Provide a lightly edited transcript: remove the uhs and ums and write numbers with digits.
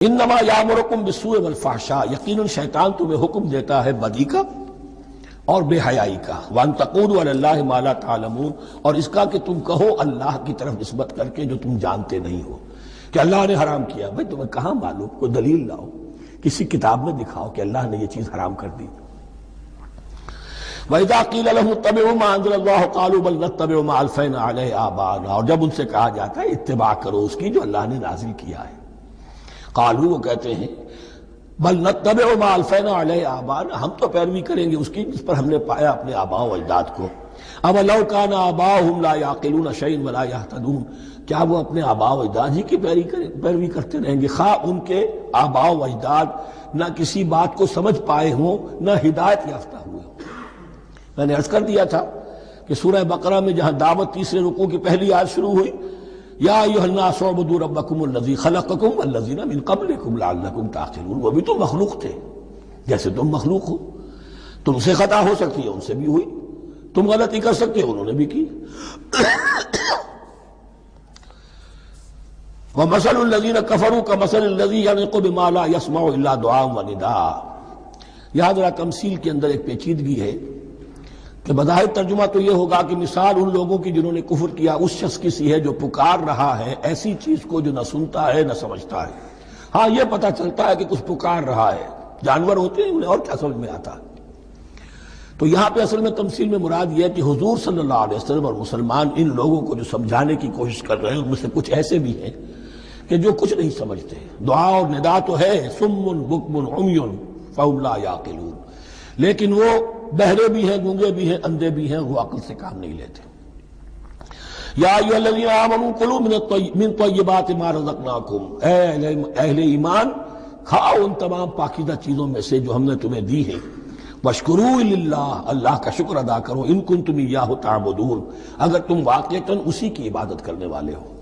انما یامرکم بالسوء والفحشاء، یقیناً شیطان تمہیں حکم دیتا ہے بدی کا اور بے حیائی کا، وان تقولوا علی اللہ ما لا تعلمون، اور اس کا کہ تم کہو اللہ کی طرف نسبت کر کے جو تم جانتے نہیں ہو کہ اللہ نے حرام کیا۔ بھائی تمہیں کہاں معلوم؟ کوئی دلیل لاؤ، کسی کتاب میں دکھاؤ کہ اللہ نے یہ چیز حرام کر دی۔ وَإِذَا قِيلَ لَهُمُ اتَّبِعُوا مَا أَنزَلَ اللَّهُ قَالُوا بَلْ نَتَّبِعُ مَا أَلْفَيْنَا عَلَيْهِ آبَاءَنَا، اور جب ان سے کہا جاتا ہے اتباع کرو اس کی جو اللہ نے نازل کیا ہے، قالوا وہ کہتے ہیں بل نتبع ما الفینا علیہ آباءنا، ہم تو پیروی کریں گے اس کی جس پر ہم نے پایا اپنے آباء و اجداد کو۔ اب لو کان آباؤہم لا یعقلون شیئا ولا یہتدون، کیا وہ اپنے آباء و اجداد ہی کی پیروی کرتے رہیں گے، خواہ ان کے آباء و اجداد نہ کسی بات کو سمجھ پائے ہوں نہ ہدایت یافتہ ہوئے ہوں۔ میں نے عرض کر دیا تھا کہ سورہ بقرہ میں جہاں دعوت تیسرے رکوع کی پہلی آیت شروع ہوئی، یا ایھا الناس اعبدوا ربکم الذی خلقکم والذین من قبلکم لعلکم تعقلون، وہ بھی تو مخلوق تھے جیسے تم مخلوق ہو، تم سے خطا ہو سکتی ہے ان سے بھی ہوئی، تم غلطی کر سکتے ہو انہوں نے بھی کی۔ ومثل الذین کفروا کمثل الذی ینطق بما لا یسمع الا دعاء ونداء، یہاں ذرا تمثیل کے اندر ایک پیچیدگی ہے کہ بظاہر ترجمہ تو یہ ہوگا کہ مثال ان لوگوں کی جنہوں نے کفر کیا اس شخص کی سی ہے جو پکار رہا ہے ایسی چیز کو جو نہ سنتا ہے نہ سمجھتا ہے۔ ہاں یہ پتہ چلتا ہے کہ کچھ پکار رہا ہے، جانور ہوتے ہیں انہیں اور کیا سمجھ میں آتا ہے۔ تو یہاں پہ اصل میں تمثیل میں مراد یہ ہے کہ حضور صلی اللہ علیہ وسلم اور مسلمان ان لوگوں کو جو سمجھانے کی کوشش کر رہے ہیں ان میں سے کچھ ایسے بھی ہیں کہ جو کچھ نہیں سمجھتے، دعا اور ندا تو ہے، صم بکم عمی فہم لا یعقلون، لیکن وہ بہرے بھی ہیں، گونگے بھی ہیں، اندھے بھی ہیں، وہ عقل سے کام نہیں لیتے۔ یا ایھا الذین آمنوا کلوا من طیبات ما رزقناکم، اے اہل ایمان کھاؤ ان تمام پاکیزہ چیزوں میں سے جو ہم نے تمہیں دی ہیں، واشکروا للہ، اللہ کا شکر ادا کرو، ان کنتم ایاہ تعبدون، اگر تم واقعتاً اسی کی عبادت کرنے والے ہو۔